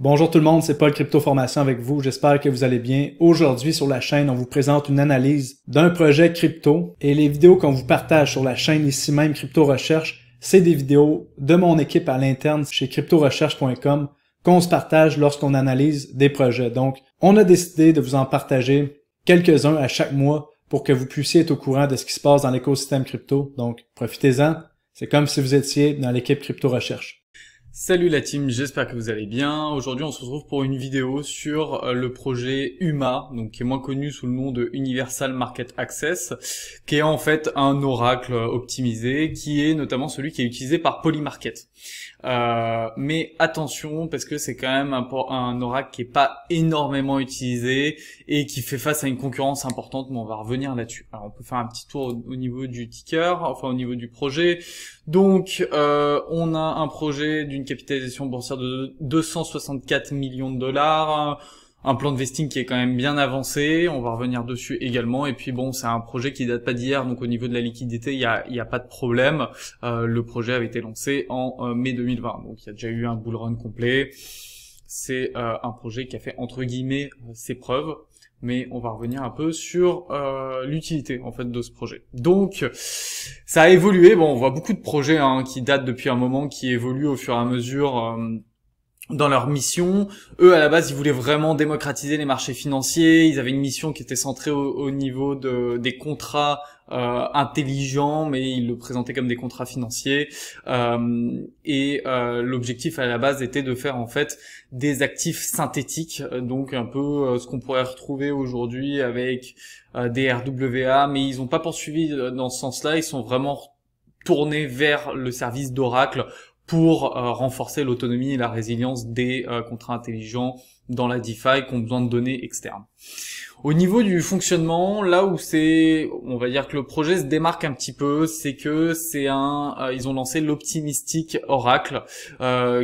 Bonjour tout le monde, c'est Paul Crypto Formation avec vous. J'espère que vous allez bien. Aujourd'hui sur la chaîne, on vous présente une analyse d'un projet crypto et les vidéos qu'on vous partage sur la chaîne ici même Crypto Recherche, c'est des vidéos de mon équipe à l'interne chez cryptorecherche.com qu'on se partage lorsqu'on analyse des projets. Donc, on a décidé de vous en partager quelques-uns à chaque mois pour que vous puissiez être au courant de ce qui se passe dans l'écosystème crypto. Donc, profitez-en. C'est comme si vous étiez dans l'équipe Crypto Recherche. Salut la team, j'espère que vous allez bien. Aujourd'hui on se retrouve pour une vidéo sur le projet UMA, donc qui est moins connu sous le nom de Universal Market Access, qui est en fait un oracle optimisé, qui est notamment celui qui est utilisé par Polymarket. Mais attention, parce que c'est quand même un oracle qui est pas énormément utilisé et qui fait face à une concurrence importante, mais on va revenir là-dessus. Alors on peut faire un petit tour au niveau du ticker, enfin au niveau du projet. Donc on a un projet d'une capitalisation boursière de 264 millions de dollars, un plan de vesting qui est quand même bien avancé, on va revenir dessus également, et puis bon, c'est un projet qui date pas d'hier, donc au niveau de la liquidité, il y a pas de problème. Le projet avait été lancé en mai 2020, donc il y a déjà eu un bull run complet. C'est un projet qui a fait entre guillemets ses preuves, mais on va revenir un peu sur l'utilité en fait de ce projet. Donc ça a évolué, bon on voit beaucoup de projets qui datent depuis un moment, qui évoluent au fur et à mesure dans leur mission. Eux à la base ils voulaient vraiment démocratiser les marchés financiers, ils avaient une mission qui était centrée au niveau des contrats intelligents, mais ils le présentaient comme des contrats financiers, et l'objectif à la base était de faire en fait des actifs synthétiques, donc un peu ce qu'on pourrait retrouver aujourd'hui avec des RWA, mais ils n'ont pas poursuivi dans ce sens-là, ils sont vraiment tournés vers le service d'Oracle pour renforcer l'autonomie et la résilience des contrats intelligents dans la DeFi qui ont besoin de données externes. Au niveau du fonctionnement, là où on va dire que le projet se démarque un petit peu, c'est que ils ont lancé l'Optimistic Oracle,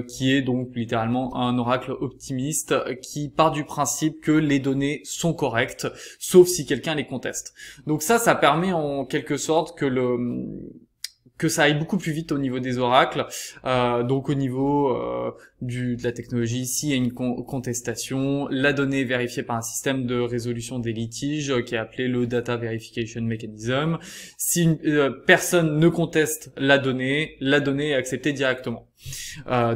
qui est donc littéralement un oracle optimiste qui part du principe que les données sont correctes, sauf si quelqu'un les conteste. Donc ça permet en quelque sorte que ça aille beaucoup plus vite au niveau des oracles, donc au niveau de la technologie. Ici, il y a une contestation, la donnée est vérifiée par un système de résolution des litiges qui est appelé le Data Verification Mechanism. Si personne ne conteste la donnée est acceptée directement.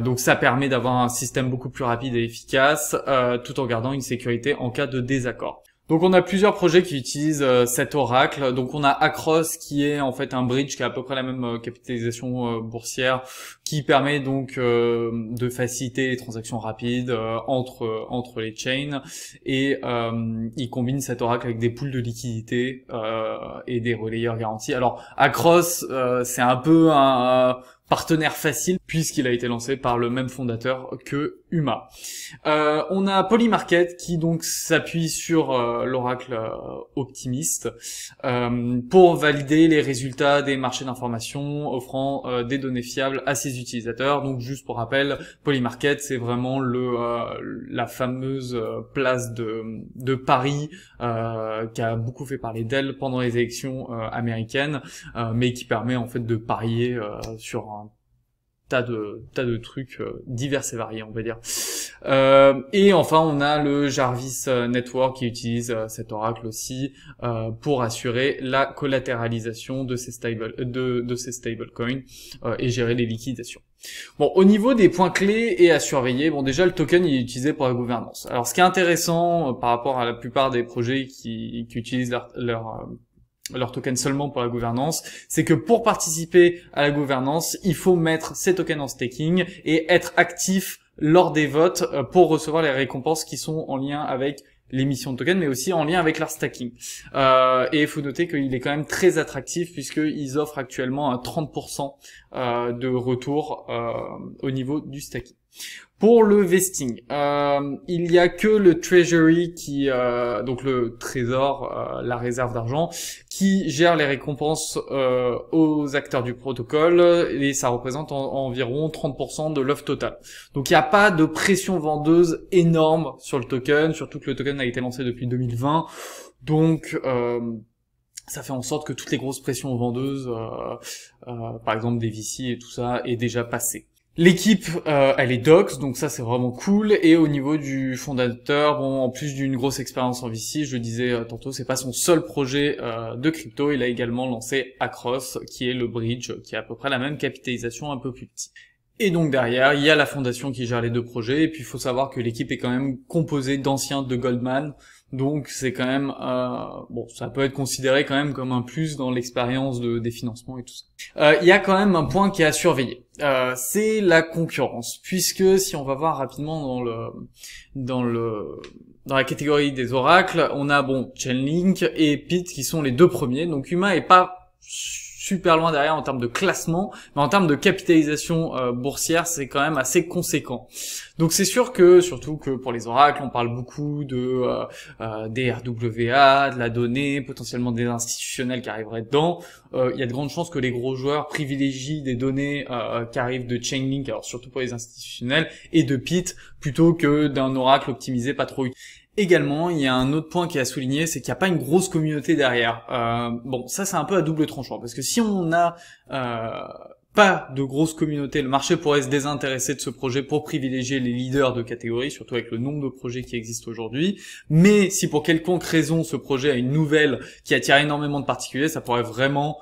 Donc ça permet d'avoir un système beaucoup plus rapide et efficace, tout en gardant une sécurité en cas de désaccord. Donc on a plusieurs projets qui utilisent cet oracle. Donc on a Acros qui est en fait un bridge qui a à peu près la même capitalisation boursière, qui permet donc de faciliter les transactions rapides entre les chains, et il combine cet oracle avec des pools de liquidité et des relayeurs garantis. Alors Acros c'est un peu un partenaire facile puisqu'il a été lancé par le même fondateur que UMA. On a Polymarket qui donc s'appuie sur l'oracle optimiste pour valider les résultats des marchés d'information, offrant des données fiables à ses utilisateurs. Donc juste pour rappel, Polymarket c'est vraiment la fameuse place de Paris qui a beaucoup fait parler d'elle pendant les élections américaines, mais qui permet en fait de parier sur un tas de trucs divers et variés, on va dire. Et enfin on a le Jarvis Network qui utilise cet oracle aussi pour assurer la collatéralisation de ces stablecoins et gérer les liquidations. Bon, au niveau des points clés et à surveiller, bon déjà le token il est utilisé pour la gouvernance. Alors ce qui est intéressant par rapport à la plupart des projets qui utilisent leur token seulement pour la gouvernance, c'est que pour participer à la gouvernance, il faut mettre ces tokens en staking et être actif lors des votes pour recevoir les récompenses qui sont en lien avec l'émission de tokens, mais aussi en lien avec leur stacking. Et il faut noter qu'il est quand même très attractif puisqu'ils offrent actuellement un 30% de retour au niveau du stacking. Pour le vesting, il y a que le treasury donc le trésor, la réserve d'argent, qui gère les récompenses aux acteurs du protocole, et ça représente environ 30% de l'offre totale. Donc il n'y a pas de pression vendeuse énorme sur le token, surtout que le token a été lancé depuis 2020. Donc ça fait en sorte que toutes les grosses pressions vendeuses, par exemple des VC et tout ça, est déjà passé. L'équipe, elle est Docs, donc ça c'est vraiment cool. Et au niveau du fondateur, bon, en plus d'une grosse expérience en VC, je le disais tantôt, c'est pas son seul projet de crypto. Il a également lancé Across, qui est le bridge, qui a à peu près la même capitalisation, un peu plus petit. Et donc derrière, il y a la fondation qui gère les deux projets. Et puis il faut savoir que l'équipe est quand même composée d'anciens de Goldman. Donc c'est quand même bon, ça peut être considéré quand même comme un plus dans l'expérience des financements et tout ça. Il y a quand même un point qui est à surveiller, c'est la concurrence, puisque si on va voir rapidement dans la catégorie des oracles, on a bon Chainlink et Pit qui sont les deux premiers. Donc Uma est pas super loin derrière en termes de classement, mais en termes de capitalisation boursière, c'est quand même assez conséquent. Donc c'est sûr que, surtout que pour les oracles, on parle beaucoup des RWA, de la donnée, potentiellement des institutionnels qui arriveraient dedans. Il y a de grandes chances que les gros joueurs privilégient des données qui arrivent de Chainlink, alors surtout pour les institutionnels, et de Pit, plutôt que d'un oracle optimisé pas trop utile. Également, il y a un autre point qui est à souligner, c'est qu'il n'y a pas une grosse communauté derrière. Bon, ça c'est un peu à double tranchant, parce que si on n'a pas de grosse communauté, le marché pourrait se désintéresser de ce projet pour privilégier les leaders de catégorie, surtout avec le nombre de projets qui existent aujourd'hui. Mais si pour quelconque raison ce projet a une nouvelle qui attire énormément de particuliers, ça pourrait vraiment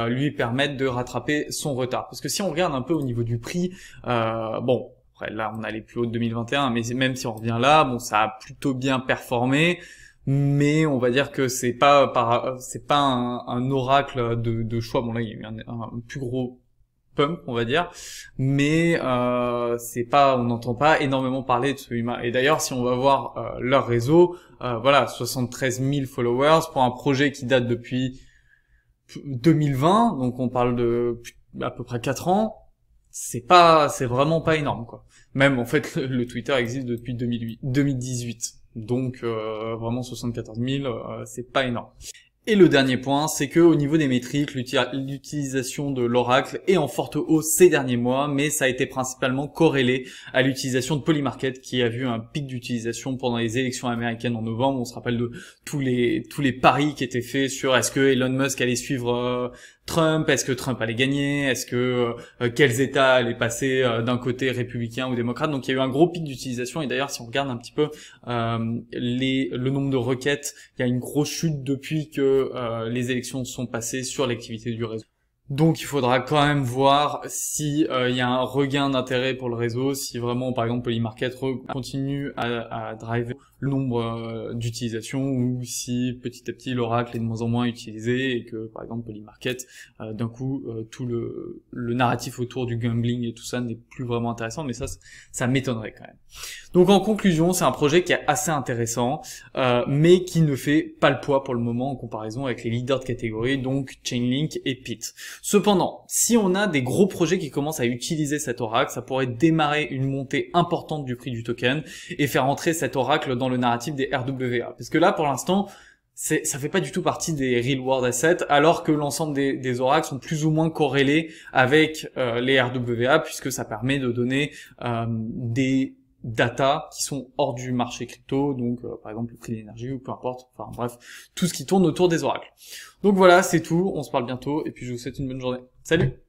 lui permettre de rattraper son retard. Parce que si on regarde un peu au niveau du prix, bon, après, là, on allait plus haut de 2021, mais même si on revient là, bon, ça a plutôt bien performé, mais on va dire que c'est pas un oracle de choix. Bon, là, il y a eu un plus gros pump, on va dire, mais c'est pas, on n'entend pas énormément parler de ce Uma. Et d'ailleurs, si on va voir leur réseau, voilà, 73 000 followers pour un projet qui date depuis 2020, donc on parle de à peu près 4 ans. C'est vraiment pas énorme, quoi. Même, en fait, le Twitter existe depuis 2018. Donc, vraiment 74 000, c'est pas énorme. Et le dernier point, c'est que au niveau des métriques, l'utilisation de l'oracle est en forte hausse ces derniers mois, mais ça a été principalement corrélé à l'utilisation de Polymarket, qui a vu un pic d'utilisation pendant les élections américaines en novembre. On se rappelle de tous les paris qui étaient faits sur est-ce que Elon Musk allait suivre Trump, est-ce que Trump allait gagner, est-ce que quels États allaient passer d'un côté républicain ou démocrate. Donc il y a eu un gros pic d'utilisation, et d'ailleurs si on regarde un petit peu le nombre de requêtes, il y a une grosse chute depuis que les élections sont passées sur l'activité du réseau. Donc il faudra quand même voir si il y a un regain d'intérêt pour le réseau, si vraiment par exemple Polymarket continue à driver le nombre d'utilisations, ou si petit à petit l'oracle est de moins en moins utilisé et que par exemple Polymarket d'un coup tout le narratif autour du gambling et tout ça n'est plus vraiment intéressant, mais ça m'étonnerait quand même. Donc en conclusion, c'est un projet qui est assez intéressant, mais qui ne fait pas le poids pour le moment en comparaison avec les leaders de catégorie, donc Chainlink et Pit. Cependant, si on a des gros projets qui commencent à utiliser cet oracle, ça pourrait démarrer une montée importante du prix du token et faire entrer cet oracle dans le narratif des RWA. Parce que là, pour l'instant, ça fait pas du tout partie des real world assets, alors que l'ensemble des oracles sont plus ou moins corrélés avec les RWA, puisque ça permet de donner des data qui sont hors du marché crypto, donc par exemple le prix de l'énergie ou peu importe, enfin bref, tout ce qui tourne autour des oracles. Donc voilà, c'est tout, on se parle bientôt et puis je vous souhaite une bonne journée. Salut!